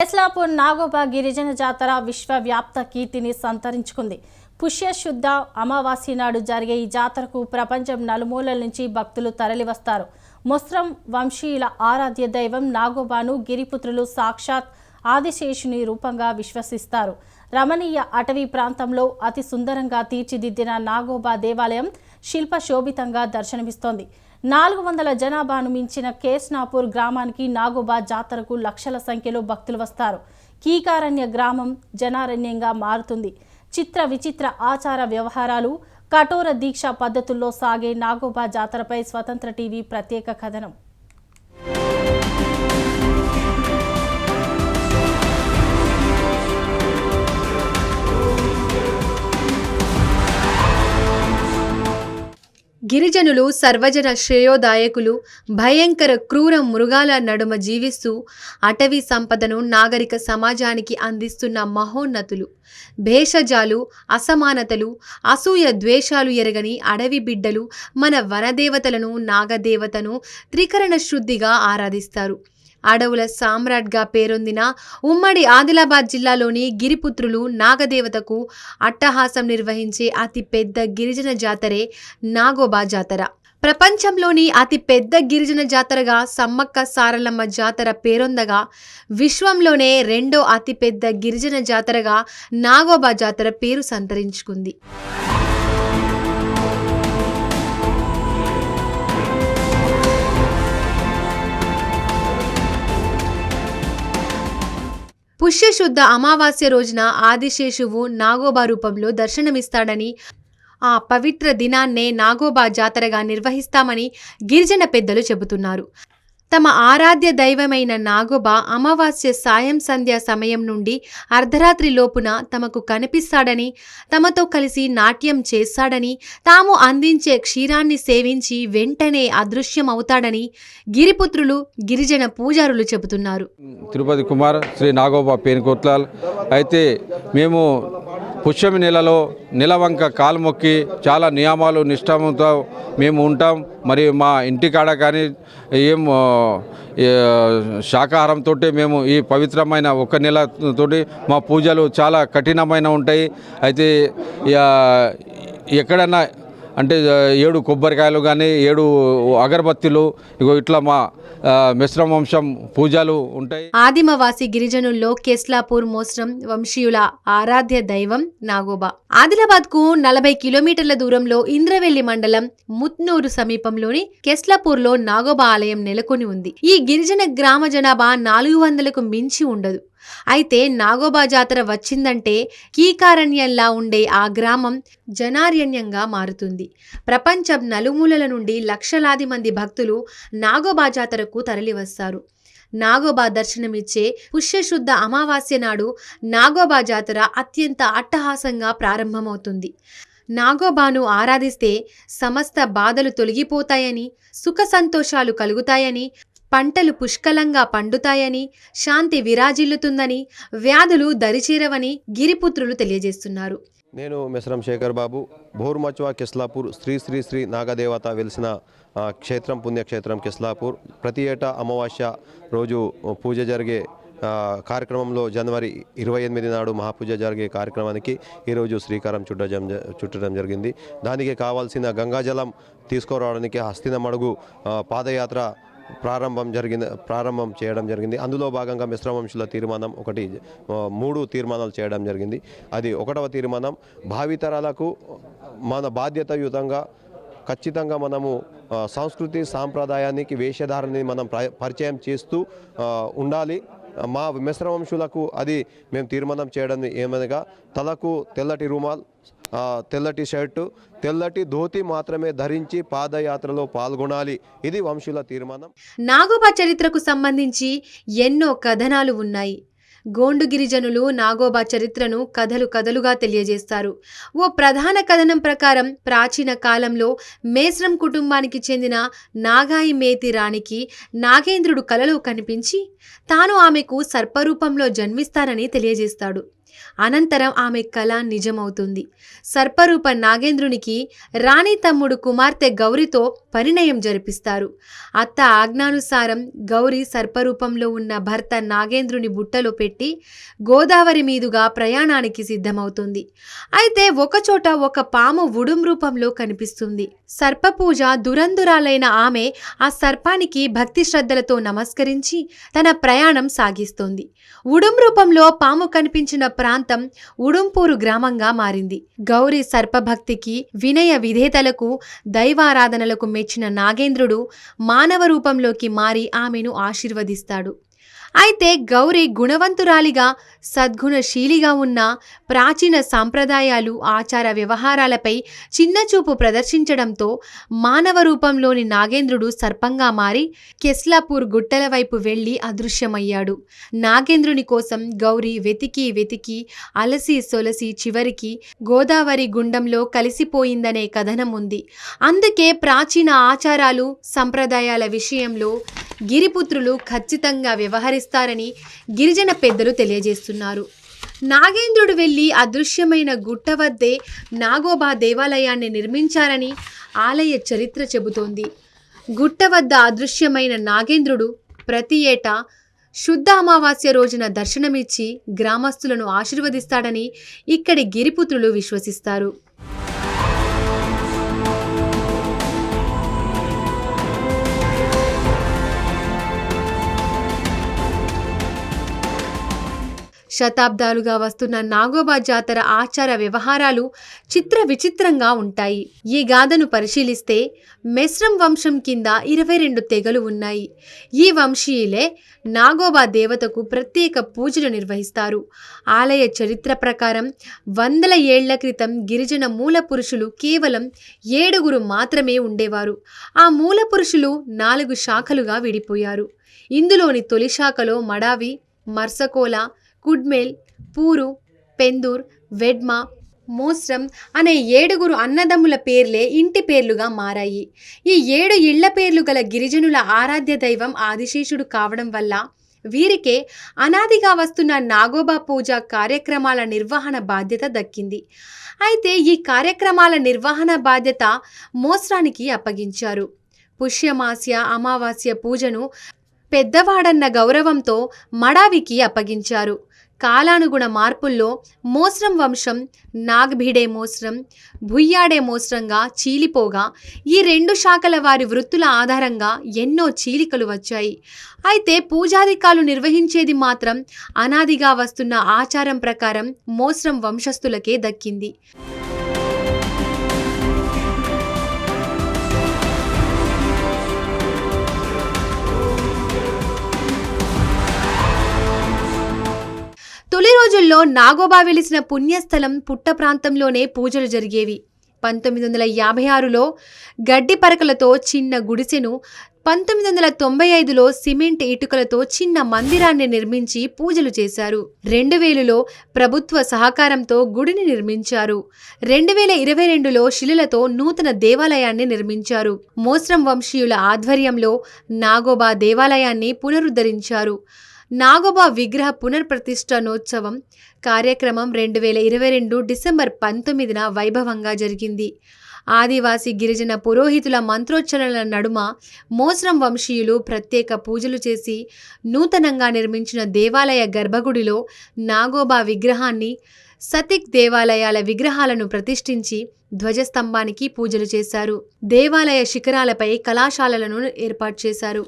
కేస్లాపూర్ నాగోబా గిరిజన జాతర విశ్వవ్యాప్త కీర్తిని సంతరించుకుంది. పుష్యశుద్ధ అమావాస్య నాడు జరిగే ఈ జాతరకు ప్రపంచం నలుమూలల నుంచి భక్తులు తరలివస్తారు. మొస్రం వంశీయుల ఆరాధ్య దైవం నాగోబాను గిరిపుత్రులు సాక్షాత్ ఆదిశేషుని రూపంగా విశ్వసిస్తారు. రమణీయ అటవీ ప్రాంతంలో అతి సుందరంగా తీర్చిదిద్దిన నాగోబా దేవాలయం శిల్పశోభితంగా దర్శనమిస్తోంది. 400 జనాభాను మించిన కేస్నాపూర్ గ్రామానికి నాగోబా జాతరకు లక్షల సంఖ్యలో భక్తులు వస్తారు. కీకారణ్య గ్రామం జనారణ్యంగా మారుతుంది. చిత్ర విచిత్ర ఆచార వ్యవహారాలు, కఠోర దీక్ష పద్ధతుల్లో సాగే నాగోబా జాతరపై స్వతంత్ర టీవీ ప్రత్యేక కథనం. గిరిజనులు సర్వజన శ్రేయోదాయకులు. భయంకర క్రూర మృగాల నడుమ జీవిస్తూ అటవీ సంపదను నాగరిక సమాజానికి అందిస్తున్న మహోన్నతులు. భేషజాలు, అసమానతలు, అసూయ ద్వేషాలు ఎరగని అడవి బిడ్డలు మన వనదేవతలను, నాగదేవతను త్రికరణ శుద్ధిగా ఆరాధిస్తారు. అడవుల సామ్రాట్గా పేరొందిన ఉమ్మడి ఆదిలాబాద్ జిల్లాలోని గిరిపుత్రులు నాగదేవతకు అట్టహాసం నిర్వహించే అతి పెద్ద గిరిజన జాతరే నాగోబా జాతర. ప్రపంచంలోని అతి పెద్ద గిరిజన జాతరగా సమ్మక్క సారలమ్మ జాతర పేరొందగా, విశ్వంలోనే రెండో అతి పెద్ద గిరిజన జాతరగా నాగోబా జాతర పేరు సంతరించుకుంది. పుష్యశుద్ధ అమావాస్య రోజున ఆదిశేషువు నాగోబా రూపంలో దర్శనమిస్తాడని, ఆ పవిత్ర దినాన్నే నాగోబా జాతరగా నిర్వహిస్తామని గిరిజన పెద్దలు చెబుతున్నారు. తమ ఆరాధ్య దైవమైన నాగోబా అమావాస్య సాయం సంధ్య సమయం నుండి అర్ధరాత్రి లోపున తమకు కనిపిస్తాడని, తమతో కలిసి నాట్యం చేస్తాడని, తాము అందించే క్షీరాన్ని సేవించి వెంటనే అదృశ్యం అవుతాడని గిరిపుత్రులు, గిరిజన పూజారులు చెబుతున్నారు. తిరుపతి కుమార్ శ్రీ నాగోబా పేనుకోట్లాల్. అయితే మేము పుష్యమి నెలలో నెలవంక కాలు మొక్కి చాలా నియమాలు నిష్ఠతో మేము ఉంటాం. మరి మా ఇంటికాడ కానీ ఏం శాకాహారంతో మేము ఈ పవిత్రమైన ఒక నెలతోటి మా పూజలు చాలా కఠినమైన ఉంటాయి. అయితే ఎక్కడన్నా అంటే 7 కొబ్బరికాయలు కానీ 7 అగరబత్తులు ఇట్లా మా మిశ్రమ వంశం పూజలు ఉంటాయి. ఆదిమవాసి గిరిజనుల్లో కేస్లాపూర్ మోస్రం వంశీయుల ఆరాధ్య దైవం నాగోబా. ఆదిలాబాద్ కు 40 కిలోమీటర్ల దూరంలో ఇంద్రవెల్లి మండలం ముత్నూరు సమీపంలోని కేస్లాపూర్ లో నాగోబా ఆలయం నెలకొని ఉంది. ఈ గిరిజన గ్రామ జనాభా 400కు మించి ఉండదు. అయితే నాగోబా జాతర వచ్చిందంటే కీకారణ్యంలా ఉండే ఆ గ్రామం జనారణ్యంగా మారుతుంది. ప్రపంచం నలుమూలల నుండి లక్షలాది మంది భక్తులు నాగోబా జాతరకు తరలివస్తారు. నాగోబా దర్శనమిచ్చే పుష్యశుద్ధ అమావాస్య నాడు నాగోబా జాతర అత్యంత అట్టహాసంగా ప్రారంభమవుతుంది. నాగోబాను ఆరాధిస్తే సమస్త బాధలు తొలగిపోతాయని, సుఖ సంతోషాలు కలుగుతాయని, పంటలు పుష్కలంగా పండుతాయని, శాంతి విరాజిల్లుతుందని, వ్యాధులు దరిచేరవని గిరిపుత్రులు తెలియజేస్తున్నారు. నేను మెస్రం శేఖర్ బాబు. భోర్మచ్వా కేస్లాపూర్ శ్రీ శ్రీ శ్రీ నాగదేవత వెలిసిన క్షేత్రం, పుణ్యక్షేత్రం కేస్లాపూర్. ప్రతి ఏటా అమావాస్య రోజు పూజ జరిగే కార్యక్రమంలో జనవరి 28 నాడు మహాపూజ జరిగే కార్యక్రమానికి ఈరోజు శ్రీకారం చుట్టడం జరిగింది. దానికి కావాల్సిన గంగాజలం తీసుకురావడానికి హస్తినమడుగు పాదయాత్ర ప్రారంభం చేయడం జరిగింది. అందులో భాగంగా మిశ్రమ వంశుల తీర్మానం 3 తీర్మానాలు చేయడం జరిగింది. అది 1వ తీర్మానం, భావితరాలకు మన బాధ్యతాయుతంగా ఖచ్చితంగా మనము సంస్కృతి సాంప్రదాయానికి వేషధారణని మనం పరిచయం చేస్తూ ఉండాలి. మా మిశ్రమ వంశులకు అది మేము తీర్మానం చేయడం ఏమనగా, తలకు తెల్లటి రుమాల్, తెల్లటి షర్టు, తెల్లటి ధోతి మాత్రమే ధరించి పాదయాత్రలో పాల్గొనాలి. ఇది వంశుల తీర్మానం. నాగోబా చరిత్రకు సంబంధించి ఎన్నో కథనాలు ఉన్నాయి. గోండు గిరిజనులు నాగోబా చరిత్రను కథలుగా తెలియజేస్తారు. ఓ ప్రధాన కథనం ప్రకారం ప్రాచీన కాలంలో మేస్రం కుటుంబానికి చెందిన నాగాయి మేతి రాణికి నాగేంద్రుడు కలలో కనిపించి తాను ఆమెకు సర్పరూపంలో జన్మిస్తానని తెలియజేస్తాడు. అనంతరం ఆమె కల నిజమవుతుంది. సర్పరూప నాగేంద్రునికి రాణి తమ్ముడు కుమార్తె గౌరితో పరిణయం జరిపిస్తారు. అత్త ఆజ్ఞానుసారం గౌరి సర్పరూపంలో ఉన్న భర్త నాగేంద్రుని బుట్టలో పెట్టి గోదావరి మీదుగా ప్రయాణానికి సిద్ధమవుతుంది. అయితే ఒకచోట ఒక పాము ఉడుం రూపంలో కనిపిస్తుంది. సర్పపూజ దురందురాలైన ఆమె ఆ సర్పానికి భక్తి శ్రద్ధలతో నమస్కరించి తన ప్రయాణం సాగిస్తోంది. ఉడుం రూపంలో పాము కనిపించిన ప్రాంతం ఉడుంపూరు గ్రామంగా మారింది. గౌరీ సర్పభక్తికి, వినయ విధేతలకు, దైవారాధనలకు మెచ్చిన నాగేంద్రుడు మానవ రూపంలోకి మారి ఆమెను ఆశీర్వదిస్తాడు. అయితే గౌరీ గుణవంతురాలిగా, సద్గుణశీలిగా ఉన్న ప్రాచీన సాంప్రదాయాలు, ఆచార వ్యవహారాలపై చిన్నచూపు ప్రదర్శించడంతో మానవ రూపంలోని నాగేంద్రుడు సర్పంగా మారి కెస్లాపూర్ గుట్టల వైపు వెళ్లి అదృశ్యమయ్యాడు. నాగేంద్రుని కోసం గౌరీ వెతికి అలసి సొలసి చివరికి గోదావరి గుండంలో కలిసిపోయిందనే కథనం ఉంది. అందుకే ప్రాచీన ఆచారాలు, సంప్రదాయాల విషయంలో గిరిపుత్రులు ఖచ్చితంగా వ్యవహరిస్తారని గిరిజన పెద్దలు తెలియజేస్తున్నారు. నాగేంద్రుడు వెళ్లి అదృశ్యమైన గుట్ట వద్దే నాగోబా దేవాలయాన్ని నిర్మించారని ఆలయ చరిత్ర చెబుతోంది. గుట్ట వద్ద అదృశ్యమైన నాగేంద్రుడు ప్రతి ఏటా శుద్ధ అమావాస్య రోజున దర్శనమిచ్చి గ్రామస్తులను ఆశీర్వదిస్తాడని ఇక్కడి గిరిపుత్రులు విశ్వసిస్తారు. శతాబ్దాలుగా వస్తున్న నాగోబా జాతర ఆచార వ్యవహారాలు చిత్ర విచిత్రంగా ఉంటాయి. ఈ గాథను పరిశీలిస్తే మెస్రం వంశం కింద 22 తెగలు ఉన్నాయి. ఈ వంశీయులే నాగోబా దేవతకు ప్రత్యేక పూజలు నిర్వహిస్తారు. ఆలయ చరిత్ర ప్రకారం 100 ఏళ్ల క్రితం గిరిజన మూల పురుషులు కేవలం 7 మాత్రమే ఉండేవారు. ఆ మూల పురుషులు 4 శాఖలుగా విడిపోయారు. ఇందులోని తొలి శాఖలో మడావి, మర్సకోల, కుడ్మేల్, పూరు, పెందూర్, వెడ్మ, మోస్రం అనే 7 అన్నదమ్ముల పేర్లే ఇంటి పేర్లుగా మారాయి. ఈ 7 ఇళ్ల పేర్లు గల గిరిజనుల ఆరాధ్య దైవం ఆదిశేషుడు కావడం వల్ల వీరికే అనాదిగా వస్తున్న నాగోబా పూజ కార్యక్రమాల నిర్వహణ బాధ్యత దక్కింది. అయితే ఈ కార్యక్రమాల నిర్వహణ బాధ్యత మోస్రానికి అప్పగించారు. పుష్యమాస్య అమావాస్య పూజను పెద్దవాడన్న గౌరవంతో మడావికి అప్పగించారు. కాలానుగుణ మార్పుల్లో మోస్రం వంశం నాగ్భిడే మోస్రం, భుయ్యాడే మోస్రంగా చీలిపోగా ఈ 2 శాఖల వారి వృత్తుల ఆధారంగా ఎన్నో చీలికలు వచ్చాయి. అయితే పూజాధికాలు నిర్వహించేది మాత్రం అనాదిగా వస్తున్న ఆచారం ప్రకారం మోస్రం వంశస్థులకే దక్కింది. తొలి రోజుల్లో నాగోబా వెలిసిన పుణ్యస్థలం పుట్ట ప్రాంతంలోనే పూజలు జరిగేవి. 1956లో గడ్డి పరకలతో చిన్న గుడిసెను, 1995లో సిమెంట్ ఇటుకలతో చిన్న మందిరాన్ని నిర్మించి పూజలు చేశారు. 2000లో ప్రభుత్వ సహకారంతో గుడిని నిర్మించారు. 2022లో శిలలతో నూతన దేవాలయాన్ని నిర్మించారు. మోస్రం వంశీయుల ఆధ్వర్యంలో నాగోబా దేవాలయాన్ని పునరుద్ధరించారు. నాగోబా విగ్రహ పునర్ప్రతిష్ఠానోత్సవం కార్యక్రమం 2022 డిసెంబర్ 19న వైభవంగా జరిగింది. ఆదివాసీ గిరిజన పురోహితుల మంత్రోచ్చరణల నడుమ మోస్రం వంశీయులు ప్రత్యేక పూజలు చేసి నూతనంగా నిర్మించిన దేవాలయ గర్భగుడిలో నాగోబా విగ్రహాన్ని, సతిక్ దేవాలయాల విగ్రహాలను ప్రతిష్ఠించి ధ్వజస్తంభానికి పూజలు చేశారు. దేవాలయ శిఖరాలపై కళాశాలలను ఏర్పాటు చేశారు.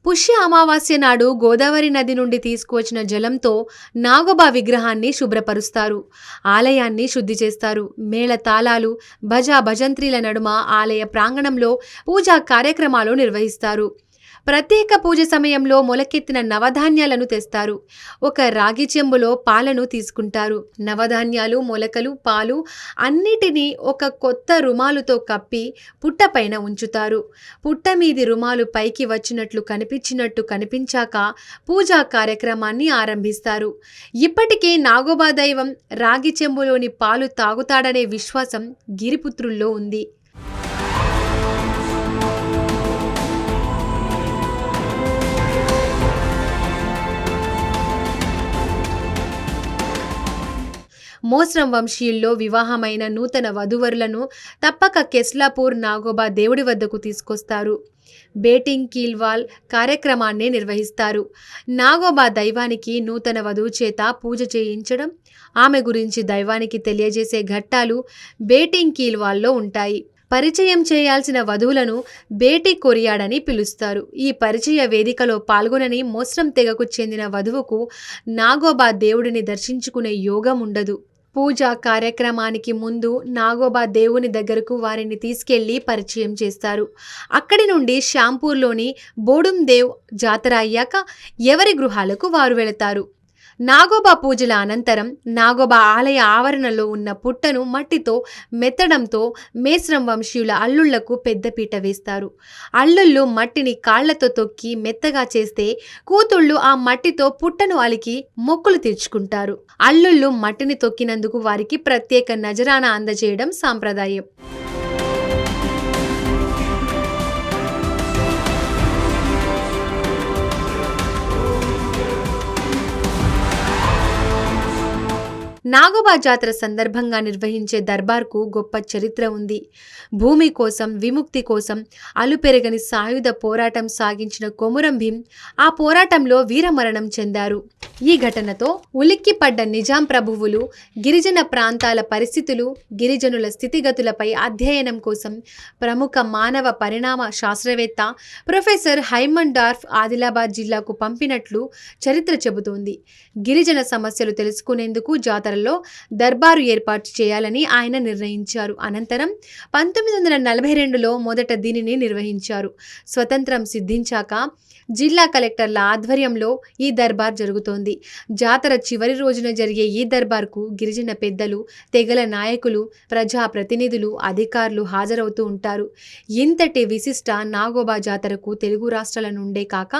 పుష్య అమావాస్య నాడు గోదావరి నది నుండి తీసుకువచ్చిన జలంతో నాగోబా విగ్రహాన్ని శుభ్రపరుస్తారు. ఆలయాన్ని శుద్ధి చేస్తారు. మేళ తాళాలు, భజంత్రీల నడుమ ఆలయ ప్రాంగణంలో పూజా కార్యక్రమాలు నిర్వహిస్తారు. ప్రత్యేక పూజ సమయంలో మొలకెత్తిన నవధాన్యాలను తెస్తారు. ఒక రాగి చెంబులో పాలను తీసుకుంటారు. నవధాన్యాలు, మొలకలు, పాలు అన్నిటినీ ఒక కొత్త రుమాలుతో కప్పి పుట్టపైన ఉంచుతారు. పుట్ట మీది రుమాలు పైకి వచ్చినట్లు కనిపించాక పూజా కార్యక్రమాన్ని ఆరంభిస్తారు. ఇప్పటికే నాగోబా దైవం రాగి చెంబులోని పాలు తాగుతాడనే విశ్వాసం గిరిపుత్రుల్లో ఉంది. మోస్రం వంశీయుల్లో వివాహమైన నూతన వధూవరులను తప్పక కెస్లాపూర్ నాగోబా దేవుడి వద్దకు తీసుకొస్తారు. బేటింగ్ కీల్వాల్ కార్యక్రమాన్ని నిర్వహిస్తారు. నాగోబా దైవానికి నూతన వధువు చేత పూజ చేయించడం, ఆమె గురించి దైవానికి తెలియజేసే ఘట్టాలు బేటింగ్ కీల్వాల్లో ఉంటాయి. పరిచయం చేయాల్సిన వధువులను బేటీ కొరియాడని పిలుస్తారు. ఈ పరిచయ వేదికలో పాల్గొనని మోస్రం తెగకు చెందిన వధువుకు నాగోబా దేవుడిని దర్శించుకునే యోగం ఉండదు. పూజా కార్యక్రమానికి ముందు నాగోబా దేవుని దగ్గరకు వారిని తీసుకెళ్లి పరిచయం చేస్తారు. అక్కడి నుండి షాంపూర్లోని బోడుం దేవ్ జాతర అయ్యాక ఎవరి గృహాలకు వారు వెళతారు. నాగోబా పూజల అనంతరం నాగోబా ఆలయ ఆవరణలో ఉన్న పుట్టను మట్టితో మెత్తడంతో మేస్రం వంశీయుల అల్లుళ్లకు పెద్దపీట వేస్తారు. అల్లుళ్ళు మట్టిని కాళ్లతో తొక్కి మెత్తగా చేస్తే కూతుళ్ళు ఆ మట్టితో పుట్టను అలికి మొక్కులు తీర్చుకుంటారు. అల్లుళ్ళు మట్టిని తొక్కినందుకు వారికి ప్రత్యేక నజరానా అందజేయడం సాంప్రదాయం. నాగోబా జాతర సందర్భంగా నిర్వహించే దర్బార్కు గొప్ప చరిత్ర ఉంది. భూమి కోసం, విముక్తి కోసం అలుపెరగని సాయుధ పోరాటం సాగించిన కొమురం భీం ఆ పోరాటంలో వీరమరణం చెందారు. ఈ ఘటనతో ఉలిక్కిపడ్డ నిజాం ప్రభువులు గిరిజన ప్రాంతాల పరిస్థితులు, గిరిజనుల స్థితిగతులపై అధ్యయనం కోసం ప్రముఖ మానవ పరిణామ శాస్త్రవేత్త ప్రొఫెసర్ హైమన్ డార్ఫ్ ఆదిలాబాద్ జిల్లాకు పంపినట్లు చరిత్ర చెబుతోంది. గిరిజన సమస్యలు తెలుసుకునేందుకు జాతరలో దర్బారు ఏర్పాటు చేయాలని ఆయన నిర్ణయించారు. అనంతరం 1942లో మొదట దీనిని నిర్వహించారు. స్వతంత్రం సిద్ధించాక జిల్లా కలెక్టర్ల ఆధ్వర్యంలో ఈ దర్బార్ జరుగుతోంది. జాతర చివరి రోజున జరిగే ఈ దర్బార్కు గిరిజన పెద్దలు, తెగల నాయకులు, ప్రజా ప్రతినిధులు, అధికారులు హాజరవుతూ ఉంటారు. ఇంతటి విశిష్ట నాగోబా జాతరకు తెలుగు రాష్ట్రాల నుండే కాక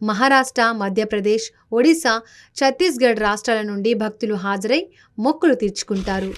మహారాష్ట్ర, మధ్యప్రదేశ్, ఒడిశా, ఛత్తీస్గఢ్ రాష్ట్రాల నుండి భక్తులు హాజరై మొక్కులు తీర్చుకుంటారు.